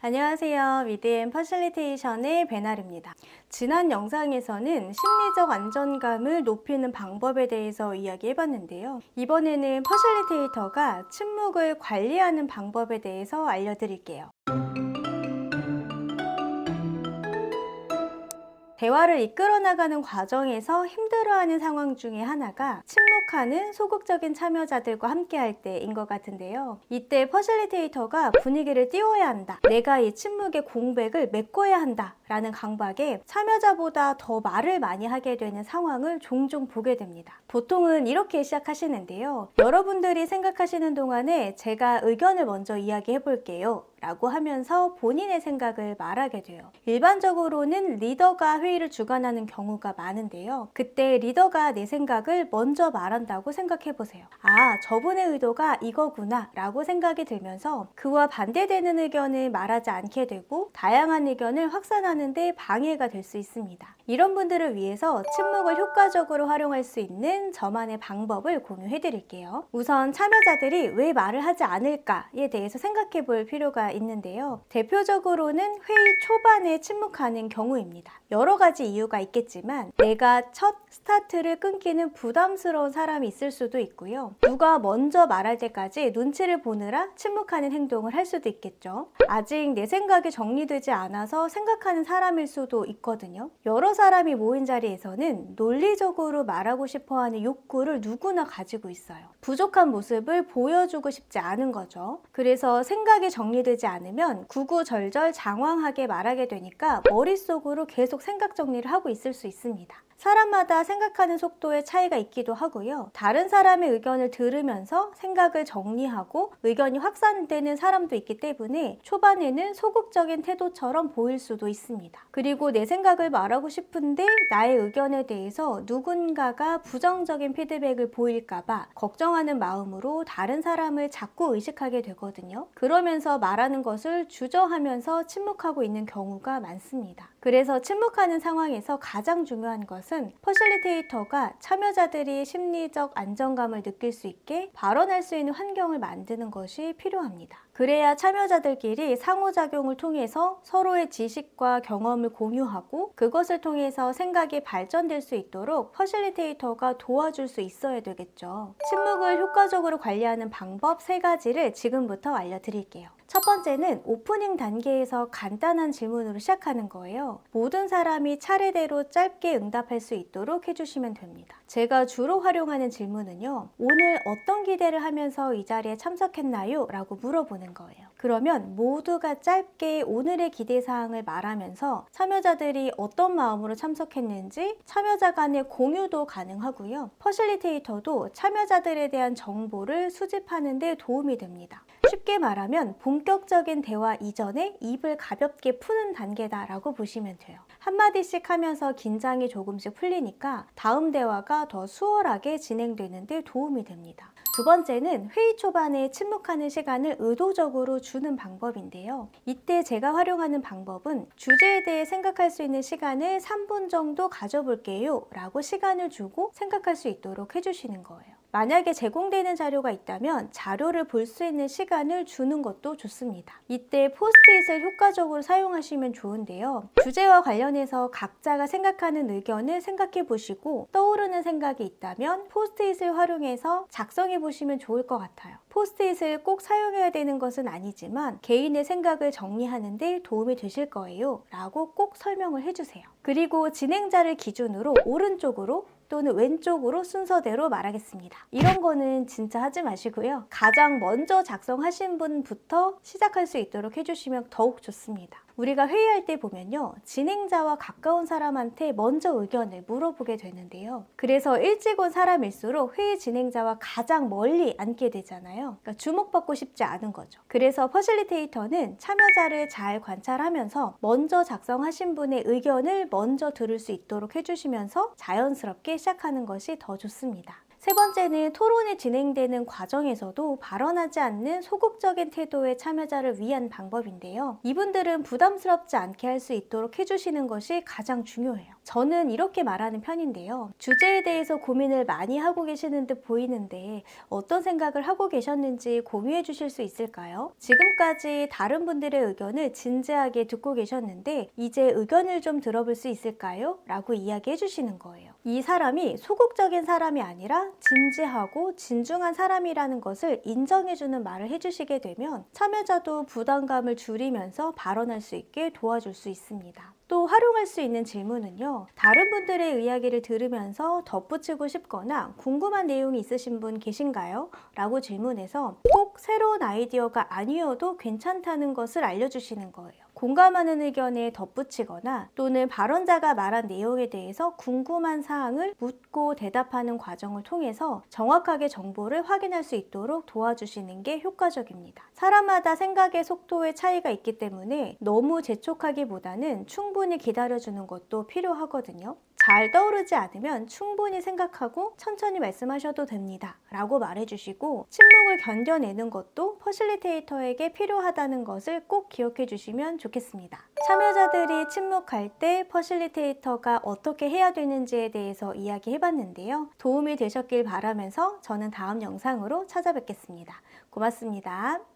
안녕하세요. 미드앤 퍼실리테이션의 배나르입니다. 지난 영상에서는 심리적 안정감을 높이는 방법에 대해서 이야기해봤는데요. 이번에는 퍼실리테이터가 침묵을 관리하는 방법에 대해서 알려드릴게요. 대화를 이끌어 나가는 과정에서 힘들어하는 상황 중에 하나가 침묵하는 소극적인 참여자들과 함께 할 때인 것 같은데요. 이때 퍼실리테이터가 분위기를 띄워야 한다. 내가 이 침묵의 공백을 메꿔야 한다. 라는 강박에 참여자보다 더 말을 많이 하게 되는 상황을 종종 보게 됩니다. 보통은 이렇게 시작하시는데요. 여러분들이 생각하시는 동안에 제가 의견을 먼저 이야기해 볼게요. 라고 하면서 본인의 생각을 말하게 돼요. 일반적으로는 리더가 회의를 주관하는 경우가 많은데요. 그때 리더가 내 생각을 먼저 말한다고 생각해 보세요. 아, 저분의 의도가 이거구나 라고 생각이 들면서 그와 반대되는 의견을 말하지 않게 되고 다양한 의견을 확산하는 데 방해가 될 수 있습니다. 이런 분들을 위해서 침묵을 효과적으로 활용할 수 있는 저만의 방법을 공유해 드릴게요. 우선 참여자들이 왜 말을 하지 않을까에 대해서 생각해 볼 필요가 있는데요. 대표적으로는 회의 초반에 침묵하는 경우입니다. 여러 가지 이유가 있겠지만 내가 첫 스타트를 끊기는 부담스러운 사람이 있을 수도 있고요. 누가 먼저 말할 때까지 눈치를 보느라 침묵하는 행동을 할 수도 있겠죠. 아직 내 생각이 정리되지 않아서 생각하는 사람일 수도 있거든요. 여러 사람이 모인 자리에서는 논리적으로 말하고 싶어하는 욕구를 누구나 가지고 있어요. 부족한 모습을 보여주고 싶지 않은 거죠. 그래서 생각이 정리되지 않으면 구구절절 장황하게 말하게 되니까 머릿속으로 계속 생각 정리를 하고 있을 수 있습니다. 사람마다 생각하는 속도에 차이가 있기도 하고요. 다른 사람의 의견을 들으면서 생각을 정리하고 의견이 확산되는 사람도 있기 때문에 초반에는 소극적인 태도처럼 보일 수도 있습니다. 그리고 내 생각을 말하고 싶은데 나의 의견에 대해서 누군가가 부정적인 피드백을 보일까봐 걱정하는 마음으로 다른 사람을 자꾸 의식하게 되거든요. 그러면서 말하는 것을 주저하면서 침묵하고 있는 경우가 많습니다. 그래서 침묵하는 상황에서 가장 중요한 것은 퍼실리테이터가 참여자들이 심리적 안정감을 느낄 수 있게 발언할 수 있는 환경을 만드는 것이 필요합니다. 그래야 참여자들끼리 상호작용을 통해서 서로의 지식과 경험을 공유하고 그것을 통해서 생각이 발전될 수 있도록 퍼실리테이터가 도와줄 수 있어야 되겠죠. 침묵을 효과적으로 관리하는 방법 3가지를 지금부터 알려드릴게요. 첫 번째는 오프닝 단계에서 간단한 질문으로 시작하는 거예요. 모든 사람이 차례대로 짧게 응답할 수 있도록 해주시면 됩니다. 제가 주로 활용하는 질문은요. 오늘 어떤 기대를 하면서 이 자리에 참석했나요? 라고 물어보는 거예요. 그러면 모두가 짧게 오늘의 기대사항을 말하면서 참여자들이 어떤 마음으로 참석했는지 참여자 간의 공유도 가능하고요. 퍼실리테이터도 참여자들에 대한 정보를 수집하는 데 도움이 됩니다. 쉽게 말하면 본격적인 대화 이전에 입을 가볍게 푸는 단계다라고 보시면 돼요. 한마디씩 하면서 긴장이 조금씩 풀리니까 다음 대화가 더 수월하게 진행되는 데 도움이 됩니다. 두 번째는 회의 초반에 침묵하는 시간을 의도적으로 주는 방법인데요. 이때 제가 활용하는 방법은 주제에 대해 생각할 수 있는 시간을 3분 정도 가져볼게요 라고 시간을 주고 생각할 수 있도록 해주시는 거예요. 만약에 제공되는 자료가 있다면 자료를 볼 수 있는 시간을 주는 것도 좋습니다. 이때 포스트잇을 효과적으로 사용하시면 좋은데요. 주제와 관련해서 각자가 생각하는 의견을 생각해 보시고 떠오르는 생각이 있다면 포스트잇을 활용해서 작성해 보시면 좋을 것 같아요. 포스트잇을 꼭 사용해야 되는 것은 아니지만 개인의 생각을 정리하는 데 도움이 되실 거예요 라고 꼭 설명을 해주세요. 그리고 진행자를 기준으로 오른쪽으로 또는 왼쪽으로 순서대로 말하겠습니다. 이런 거는 진짜 하지 마시고요. 가장 먼저 작성하신 분부터 시작할 수 있도록 해주시면 더욱 좋습니다. 우리가 회의할 때 보면요. 진행자와 가까운 사람한테 먼저 의견을 물어보게 되는데요. 그래서 일찍 온 사람일수록 회의 진행자와 가장 멀리 앉게 되잖아요. 그러니까 주목받고 싶지 않은 거죠. 그래서 퍼실리테이터는 참여자를 잘 관찰하면서 먼저 작성하신 분의 의견을 먼저 들을 수 있도록 해주시면서 자연스럽게 시작하는 것이 더 좋습니다. 세 번째는 토론이 진행되는 과정에서도 발언하지 않는 소극적인 태도의 참여자를 위한 방법인데요. 이분들은 부담스럽지 않게 할 수 있도록 해주시는 것이 가장 중요해요. 저는 이렇게 말하는 편인데요. 주제에 대해서 고민을 많이 하고 계시는 듯 보이는데 어떤 생각을 하고 계셨는지 공유해 주실 수 있을까요? 지금까지 다른 분들의 의견을 진지하게 듣고 계셨는데 이제 의견을 좀 들어볼 수 있을까요? 라고 이야기해 주시는 거예요. 이 사람이 소극적인 사람이 아니라 진지하고 진중한 사람이라는 것을 인정해주는 말을 해주시게 되면 참여자도 부담감을 줄이면서 발언할 수 있게 도와줄 수 있습니다. 또 활용할 수 있는 질문은요. 다른 분들의 이야기를 들으면서 덧붙이고 싶거나 궁금한 내용이 있으신 분 계신가요? 라고 질문해서 꼭 새로운 아이디어가 아니어도 괜찮다는 것을 알려주시는 거예요. 공감하는 의견에 덧붙이거나 또는 발언자가 말한 내용에 대해서 궁금한 사항을 묻고 대답하는 과정을 통해서 정확하게 정보를 확인할 수 있도록 도와주시는 게 효과적입니다. 사람마다 생각의 속도의 차이가 있기 때문에 너무 재촉하기보다는 충분히 기다려주는 것도 필요하거든요. 잘 떠오르지 않으면 충분히 생각하고 천천히 말씀하셔도 됩니다. 라고 말해주시고 침묵을 견뎌내는 것도 퍼실리테이터에게 필요하다는 것을 꼭 기억해 주시면 좋겠습니다. 참여자들이 침묵할 때 퍼실리테이터가 어떻게 해야 되는지에 대해서 이야기해 봤는데요. 도움이 되셨길 바라면서 저는 다음 영상으로 찾아뵙겠습니다. 고맙습니다.